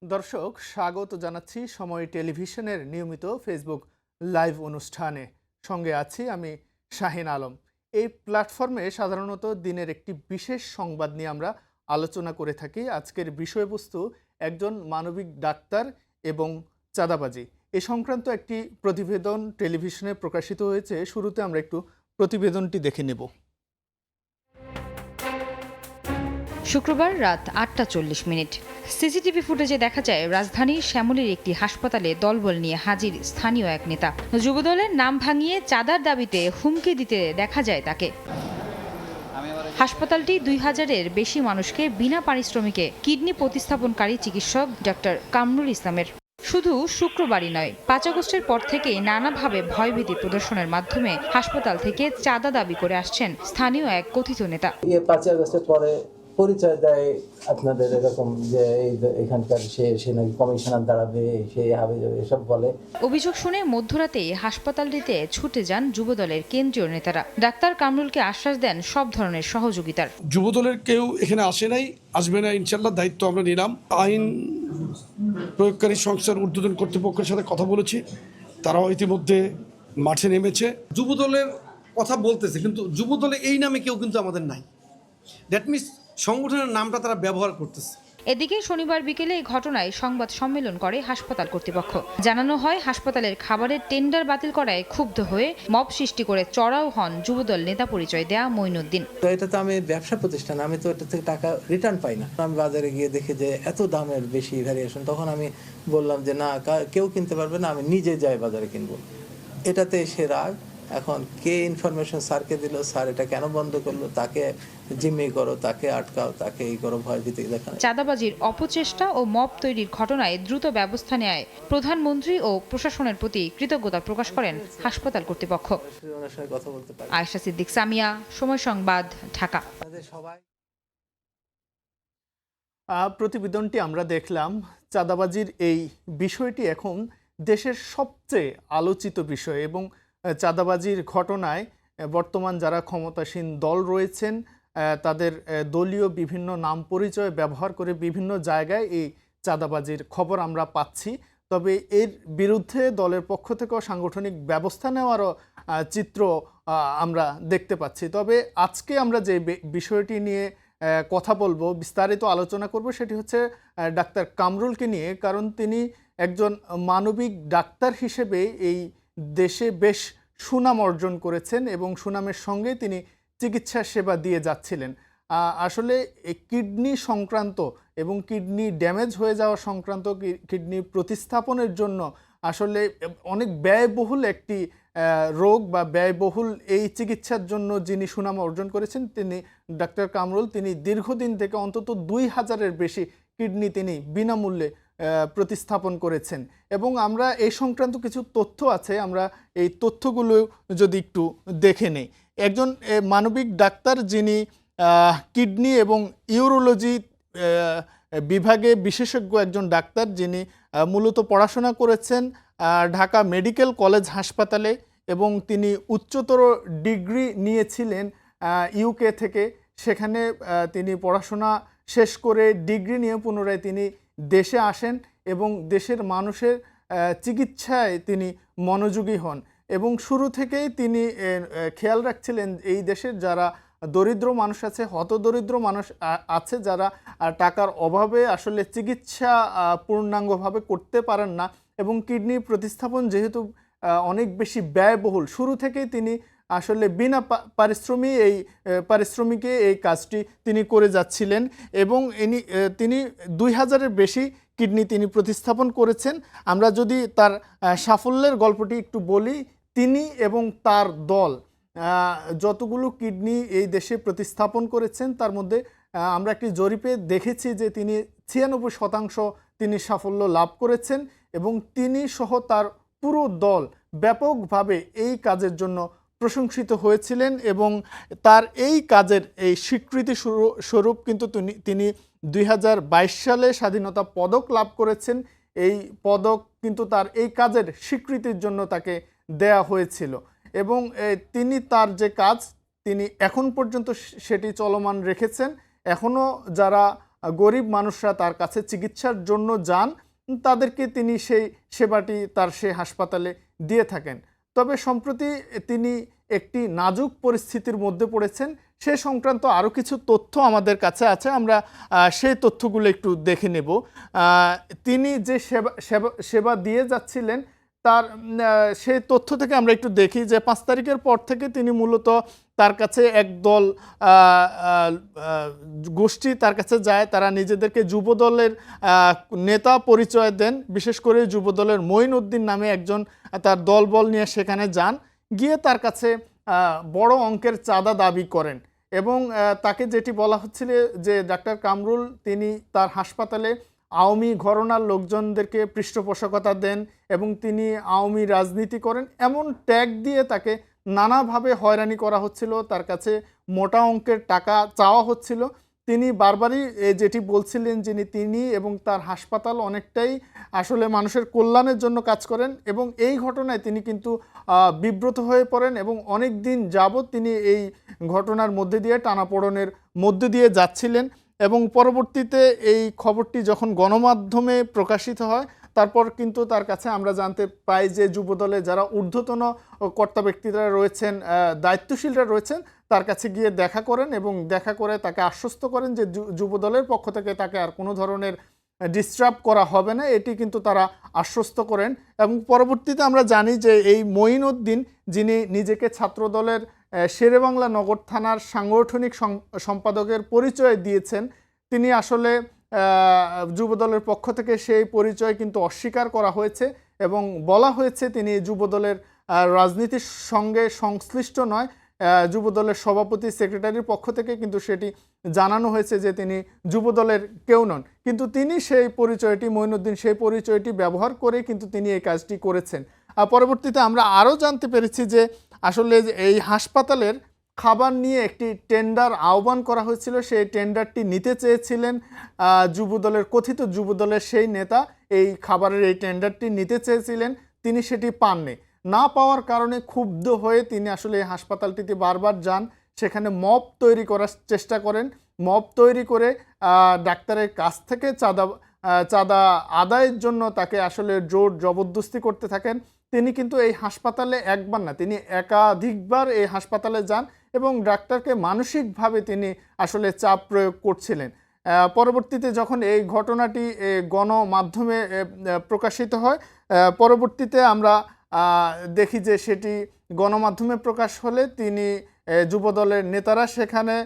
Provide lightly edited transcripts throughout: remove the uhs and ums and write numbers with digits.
দর্শক স্বাগত জানাচ্ছি সময় টেলিভিশনের নিয়মিত ফেসবুক লাইভ অনুষ্ঠানে। সঙ্গে আছি আমি শাহিন আলম। এই প্ল্যাটফর্মে সাধারণত দিনের একটি বিশেষ সংবাদ নিয়ে আমরা আলোচনা করে থাকি। আজকের বিষয়বস্তু একজন মানবিক ডাক্তার এবং চাঁদাবাজি। এ সংক্রান্ত একটি প্রতিবেদন টেলিভিশনে প্রকাশিত হয়েছে। শুরুতে আমরা একটু প্রতিবেদনটি দেখে নেব। শুক্রবার রাত ৮টা ৪০ মিনিট সিসিটিভি ফুটেজে দেখা যায় রাজধানীর শ্যামলীর একটি হাসপাতালে দলবল নিয়ে হাজির স্থানীয় এক নেতা। যুবদলের নাম ভাঙিয়ে চাঁদার দাবিতে হুমকি দিতে দেখা যায় তাকে। হাসপাতালটি ২০০০-এর বেশি মানুষকে বিনা পারিশ্রমিকে কিডনি প্রতিস্থাপনকারী চিকিৎসক ডক্টর কামরুল ইসলামের। শুধু শুক্রবারই নয়, ৫ আগস্টের পর থেকে নানাভাবে ভয়ভীতি প্রদর্শনের মাধ্যমে হাসপাতাল থেকে চাঁদা দাবি করে আসছেন স্থানীয় এক কথিত নেতা। ৫ আগস্টের পরে পরিচয় দেয় আপনাদের এরকম যে এখানকার সে নাকি কমিশনার দাঁড়াবে, সে হবে, এসব বলে। অভিযোগ শুনে মধ্যরাতে হাসপাতালটিতে ছুটে যান যুবদলের কেন্দ্রীয় নেতারা। ডাক্তার কামরুলকে আশ্বাস দেন সব ধরনের সহযোগিতার। যুবদলের কেউ এখানে আসে নাই, আসবে না, ইনশাল্লাহ দায়িত্ব আমরা নিলাম। আইন প্রয়োগকারী সংস্থার ঊর্ধ্বতন কর্তৃপক্ষের সাথে কথা বলেছি, তারাও ইতিমধ্যে মাঠে নেমেছে। যুবদলের কথা বলতেছে, কিন্তু যুবদলে এই নামে কেউ কিন্তু আমাদের নাই। দ্যাট মিনস সংগঠনের নামটা তারা ব্যবহার করতেছে। এদিকে শনিবার বিকেলে এই ঘটনায় সংবাদ সম্মেলন করে হাসপাতাল কর্তৃপক্ষ। জানানো হয়, হাসপাতালের খাবারের টেন্ডার বাতিল করায় ক্ষুব্ধ হয়ে মব সৃষ্টি করে চড়াও হন যুবদল নেতা পরিচয় দেয়া মঈনুদ্দিন। তো এটা তো আমি ব্যবসা প্রতিষ্ঠান, আমি তো এটা থেকে টাকা রিটার্ন পাই না। আমি বাজারে গিয়ে দেখি যে এত দামের বেশি ভ্যারিয়েশন, তখন আমি বললাম যে না, কেউ কিনতে পারবে না, আমি নিজে যাই বাজারে কিনবো। এটাতে সে রাগ। এখন কে ইনফরমেশন স্যারকে দিল, স্যার এটা কেন বন্ধ করলো, তাকে জিম্মি করো, তাকে আটকাও, তাকে এই করো, ভয় ভীতি দেখানো। চাঁদাবাজির অপচেষ্টা ও মব তৈরির ঘটনায় দ্রুত ব্যবস্থা নেয় প্রধানমন্ত্রী ও প্রশাসনের প্রতি কৃতজ্ঞতা প্রকাশ করেন হাসপাতাল কর্তৃপক্ষ। কথা বলতে পারি। আয়েশা সিদ্দিক সামিয়া, সময় সংবাদ, ঢাকা। সবাই প্রতিবেদনটি আমরা দেখলাম। চাঁদাবাজির এই বিষয়টি এখন দেশের সবচেয়ে আলোচিত বিষয় এবং চাঁদাবাজির ঘটনায় বর্তমান যারা ক্ষমতাসীন দল রয়েছেন তাদের দলীয় বিভিন্ন নাম পরিচয় ব্যবহার করে বিভিন্ন জায়গায় এই চাঁদাবাজির খবর আমরা পাচ্ছি। তবে এর বিরুদ্ধে দলের পক্ষ থেকেও সাংগঠনিক ব্যবস্থা নেওয়ারও চিত্র আমরা দেখতে পাচ্ছি। তবে আজকে আমরা যে বিষয়টি নিয়ে কথা বলবো, বিস্তারিত আলোচনা করব, সেটি হচ্ছে ডাক্তার কামরুলকে নিয়ে। কারণ তিনি একজন মানবিক ডাক্তার হিসেবে এই দেশে বেশ সুনাম অর্জন করেছেন এবং সুনামের সঙ্গে তিনি চিকিৎসা সেবা দিয়ে যাচ্ছিলেন। আসলে কিডনি সংক্রান্ত এবং কিডনি ড্যামেজ হয়ে যাওয়া সংক্রান্ত কিডনি প্রতিস্থাপনের জন্য আসলে অনেক ব্যয়বহুল একটি রোগ বা ব্যয়বহুল এই চিকিৎসার জন্য যিনি সুনাম অর্জন করেছেন তিনি ডাক্তার কামরুল। তিনি দীর্ঘদিন থেকে অন্তত ২০০০-এর বেশি কিডনি তিনি বিনামূল্যে প্রতিস্থাপন করেছেন এবং আমরা এই সংক্রান্ত কিছু তথ্য আছে, আমরা এই তথ্যগুলো যদি একটু দেখে নেই। একজন মানবিক ডাক্তার যিনি কিডনি এবং ইউরোলজি বিভাগে বিশেষজ্ঞ একজন ডাক্তার, যিনি মূলত পড়াশোনা করেছেন ঢাকা মেডিকেল কলেজ হাসপাতালে এবং তিনি উচ্চতর ডিগ্রি নিয়েছিলেন ইউকে থেকে। সেখানে তিনি পড়াশোনা শেষ করে ডিগ্রি নিয়ে পুনরায় তিনি দেশে আসেন এবং দেশের মানুষের চিকিৎসায় তিনি মনোযোগী হন এবং শুরু থেকেই তিনি খেয়াল রাখছিলেন এই দেশের যারা দরিদ্র মানুষ আছে, হতদরিদ্র মানুষ আছে, যারা টাকার অভাবে আসলে চিকিৎসা পূর্ণাঙ্গভাবে করতে পারেন না এবং কিডনি প্রতিস্থাপন যেহেতু অনেক বেশি ব্যয়বহুল, শুরু থেকেই তিনি আসলে বিনা পারিশ্রমিকে এই কাজটি তিনি করে যাচ্ছিলেন এবং তিনি ২০০০-এর বেশি কিডনি তিনি প্রতিস্থাপন করেছেন। আমরা যদি তার সাফল্যের গল্পটি একটু বলি, তিনি এবং তার দল যতগুলো কিডনি এই দেশে প্রতিস্থাপন করেছেন তার মধ্যে আমরা একটি জরিপে দেখেছি যে তিনি ৯৬% তিনি সাফল্য লাভ করেছেন এবং তিনি সহ তার পুরো দল ব্যাপকভাবে এই কাজের জন্য প্রশংসিত হয়েছিলেন এবং তার এই কাজের এই স্বীকৃতি স্বরূপ কিন্তু তিনি ২০২২ সালে স্বাধীনতা পদক লাভ করেছেন। এই পদক কিন্তু তার এই কাজের স্বীকৃতির জন্য তাকে দেয়া হয়েছিল এবং তিনি তার যে কাজ তিনি এখন পর্যন্ত সেটি চলমান রেখেছেন। এখনও যারা গরিব মানুষরা তার কাছে চিকিৎসার জন্য যান, তাদেরকে তিনি সেই সেবাটি তার সেই হাসপাতালে দিয়ে থাকেন। তবে সম্প্রতি তিনি একটি নাজুক পরিস্থিতির মধ্যে পড়েছেন। সে সংক্রান্ত আরও কিছু তথ্য আমাদের কাছে আছে, আমরা সেই তথ্যগুলো একটু দেখে নেব। তিনি যে সেবা দিয়ে যাচ্ছিলেন তার সেই তথ্য থেকে আমরা একটু দেখি যে 5 তারিখের পর থেকে তিনি মূলত তার কাছে একদল গোষ্ঠী তার কাছে যায়, তারা নিজেদেরকে যুবদলের নেতা পরিচয় দেন। বিশেষ করে যুবদলের মঈনউদ্দিন নামে একজন তার দলবল নিয়ে সেখানে যান, গিয়ে তার কাছে বড় অঙ্কের চাঁদা দাবি করেন এবং তাকে যেটি বলা হচ্ছিল যে ডাক্তার কামরুল তিনি তার হাসপাতালে আওয়ামী ঘরানার লোকজনদেরকে পৃষ্ঠপোষকতা দেন এবং তিনি আওয়ামী রাজনীতি করেন, এমন ট্যাগ দিয়ে তাকে নানাভাবে হয়রানি করা হচ্ছিল, তার কাছে মোটা অঙ্কের টাকা চাওয়া হচ্ছিল। তিনি বারবারই যেটি বলছিলেন তিনি এবং তার হাসপাতাল অনেকটাই আসলে মানুষের কল্যাণের জন্য কাজ করেন এবং এই ঘটনায় তিনি কিন্তু বিব্রত হয়ে পড়েন এবং অনেক দিন যাবৎ তিনি এই ঘটনার মধ্যে দিয়ে টানাপোড়েনের মধ্যে দিয়ে যাচ্ছিলেন এবং পরবর্তীতে এই খবরটি যখন গণমাধ্যমে প্রকাশিত হয় তারপর কিন্তু তার কাছে আমরা জানতে পাই যে যুবদলে যারা ঊর্ধ্বতন কর্তা ব্যক্তিরা রয়েছেন, দায়িত্বশীলরা রয়েছেন, তার কাছে গিয়ে দেখা করেন এবং দেখা করে তাকে আশ্বস্ত করেন যে যুবদলের পক্ষ থেকে তাকে আর কোনো ধরনের ডিস্টার্ব করা হবে না, এটি কিন্তু তারা আশ্বস্ত করেন। এবং পরবর্তীতে আমরা জানি যে এই মঈনউদ্দিন যিনি নিজেকে ছাত্রদলের শেরেবাংলা নগর থানার সাংগঠনিক সম্পাদকের পরিচয় দিয়েছেন, তিনি আসলে যুবদলের পক্ষ থেকে সেই পরিচয় কিন্তু অস্বীকার করা হয়েছে এবং বলা হয়েছে তিনি যুবদলের রাজনীতির সঙ্গে সংশ্লিষ্ট নয়। যুবদলের সভাপতি সেক্রেটারির পক্ষ থেকে কিন্তু সেটি জানানো হয়েছে যে তিনি যুবদলের কেউ নন, কিন্তু তিনি সেই পরিচয়টি মঈনউদ্দিন সেই পরিচয়টি ব্যবহার করে কিন্তু তিনি এই কাজটি করেছেন। পরবর্তীতে আমরা আরও জানতে পেরেছি যে আসলে এই হাসপাতালের খাবার নিয়ে একটি টেন্ডার আহ্বান করা হয়েছিল, সেই টেন্ডারটি নিতে চেয়েছিলেন যুবদলের কথিত যুবদলের সেই নেতা, এই খাবারের এই টেন্ডারটি নিতে চেয়েছিলেন, তিনি সেটি পাননি। না পাওয়ার কারণে ক্ষুব্ধ হয়ে তিনি আসলে এই হাসপাতালটিতে বারবার যান, সেখানে মব তৈরি করার চেষ্টা করেন, মব তৈরি করে ডাক্তারের কাছ থেকে চাঁদা আদায়ের জন্য তাকে আসলে জোর জবরদস্তি করতে থাকেন। তিনি কিন্তু এই হাসপাতালে একবার না, তিনি একাধিকবার এই হাসপাতালে যান এবং ডাক্তারকে মানসিকভাবে তিনি আসলে চাপ প্রয়োগ করছিলেন। পরবর্তীতে যখন এই ঘটনাটি গণমাধ্যমে প্রকাশিত হয়, পরবর্তীতে আমরা দেখি যে সেটি গণমাধ্যমে প্রকাশ হলে তিনি যুবদলের নেতারা সেখানে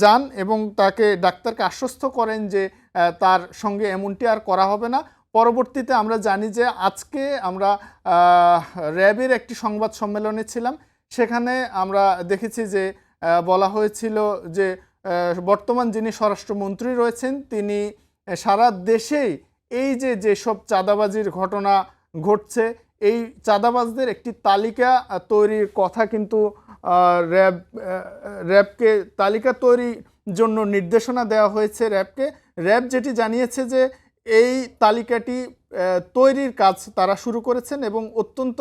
যান এবং ডাক্তারকে আশ্বস্ত করেন যে তার সঙ্গে এমনটি আর করা হবে না। পরবর্তীতে আমরা জানি যে আজকে আমরা র্যাবের একটি সংবাদ সম্মেলনে ছিলাম, সেখানে আমরা দেখেছি যে বলা হয়েছিল যে বর্তমান যিনি স্বরাষ্ট্রমন্ত্রী রয়েছেন তিনি সারা দেশেই এই যেসব চাঁদাবাজির ঘটনা ঘটছে এই চাঁদাবাজদের একটি তালিকা তৈরির কথা কিন্তু র্যাবকে তালিকা তৈরির জন্য নির্দেশনা দেওয়া হয়েছে র্যাবকে। র্যাব যেটি জানিয়েছে যে এই তালিকাটি তৈরির কাজ তারা শুরু করেছেন এবং অত্যন্ত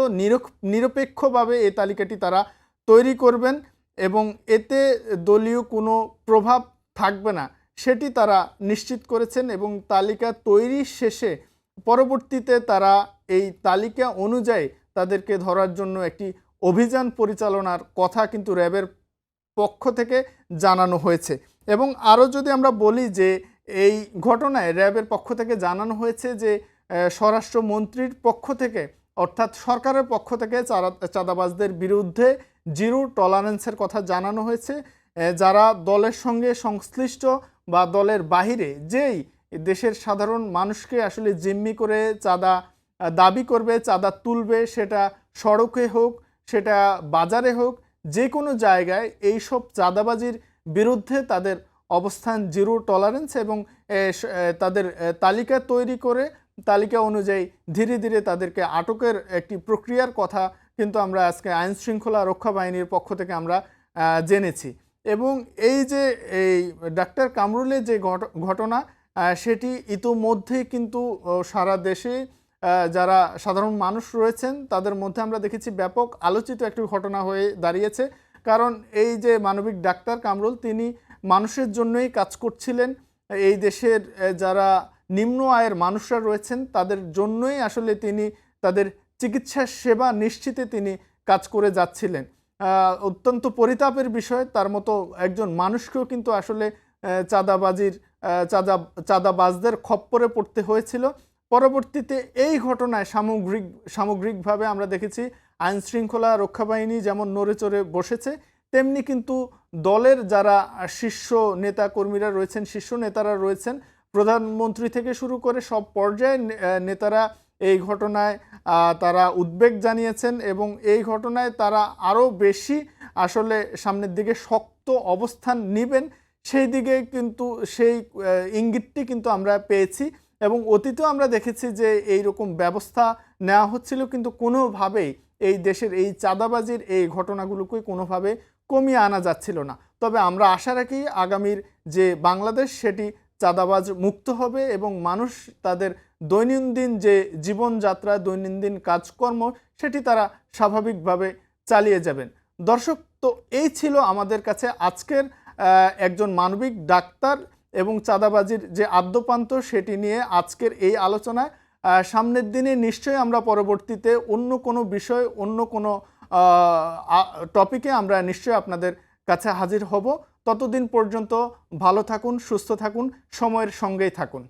নিরপেক্ষভাবে এই তালিকাটি তারা তৈরি করবেন এবং এতে দলীয় কোনো প্রভাব থাকবে না সেটি তারা নিশ্চিত করেছেন এবং তালিকা তৈরির শেষে পরবর্তীতে তারা এই তালিকা অনুযায়ী তাদেরকে ধরার জন্য একটি অভিযান পরিচালনার কথা কিন্তু র্যাবের পক্ষ থেকে জানানো হয়েছে। এবং আরও যদি আমরা বলি যে এই ঘটনায় র্যাবের পক্ষ থেকে জানানো হয়েছে যে স্বরাষ্ট্রমন্ত্রীর পক্ষ থেকে অর্থাৎ সরকারের পক্ষ থেকে চাঁদাবাজদের বিরুদ্ধে জিরো টলারেন্সের কথা জানানো হয়েছে। যারা দলের সঙ্গে সংশ্লিষ্ট বা দলের বাহিরে যেই দেশের সাধারণ মানুষকে আসলে জিম্মি করে চাঁদা দাবি করবে, চাঁদা তুলবে, সেটা সড়কে হোক সেটা বাজারে হোক, যে কোনো জায়গায় এইসব চাঁদাবাজির বিরুদ্ধে তাদের অবস্থান জিরো টলারেন্স এবং তাদের তালিকা তৈরি করে তালিকা অনুযায়ী ধীরে ধীরে তাদেরকে আটকের একটি প্রক্রিয়ার কথা কিন্তু আমরা আজকে আইন শৃঙ্খলা রক্ষা বাহিনীর পক্ষ থেকে আমরা জেনেছি। এবং এই ডাক্তার কামরুলের যে ঘটনা সেটি ইতোমধ্যেই কিন্তু সারা দেশে যারা সাধারণ মানুষ রয়েছেন তাদের মধ্যে আমরা দেখেছি ব্যাপক আলোচিত একটি ঘটনা হয়ে দাঁড়িয়েছে। কারণ এই যে মানবিক ডাক্তার কামরুল তিনি মানুষের জন্যই কাজ করছিলেন এই দেশের যারা নিম্ন আয়ের মানুষরা রয়েছেন তাদের জন্যই আসলে তিনি তাদের চিকিৎসা সেবা নিশ্চিতে তিনি কাজ করে যাচ্ছিলেন। অত্যন্ত পরিতাপের বিষয়, তার মতো একজন মানুষকেও কিন্তু আসলে চাঁদাবাজদের খপ্পরে পড়তে হয়েছিল। পরবর্তীতে এই ঘটনায় সামগ্রিকভাবে আমরা দেখেছি আইন শৃঙ্খলা রক্ষা বাহিনী যেমন নড়েচড়ে বসেছে, তেমনি কিন্তু দলের যারা শীর্ষ নেতাকর্মীরা রয়েছেন, শীর্ষ নেতারা রয়েছেন, প্রধানমন্ত্রী থেকে শুরু করে সব পর্যায়ের নেতারা এই ঘটনায় তারা উদ্বেগ জানিয়েছেন এবং এই ঘটনায় তারা আরও বেশি আসলে সামনের দিকে শক্ত অবস্থান নেবেন সেই দিকে কিন্তু সেই ইঙ্গিতটি কিন্তু আমরা পেয়েছি। এবং অতীতেও আমরা দেখেছি যে এই রকম ব্যবস্থা নেওয়া হচ্ছিল, কিন্তু কোনোভাবেই এই দেশের এই চাঁদাবাজির এই ঘটনাগুলোকে কোনোভাবে কমিয়ে আনা যাচ্ছিল না। তবে আমরা আশা রাখি আগামীর যে বাংলাদেশ সেটি চাঁদাবাজ মুক্ত হবে এবং মানুষ তাদের দৈনন্দিন যে জীবনযাত্রা, দৈনন্দিন কাজকর্ম সেটি তারা স্বাভাবিকভাবে চালিয়ে যাবেন। দর্শক, তো এই ছিল আমাদের কাছে আজকের একজন মানবিক ডাক্তার এবং চাঁদাবাজির যে আদ্যপান্ত সেটি নিয়ে আজকের এই আলোচনায়। সামনের দিনে নিশ্চয়ই আমরা পরবর্তীতে অন্য কোনো বিষয়, অন্য কোনো টপিকে আমরা নিশ্চয়ই আপনাদের কাছে হাজির হব। ততদিন পর্যন্ত ভালো থাকুন, সুস্থ থাকুন, সময়ের সঙ্গেই থাকুন।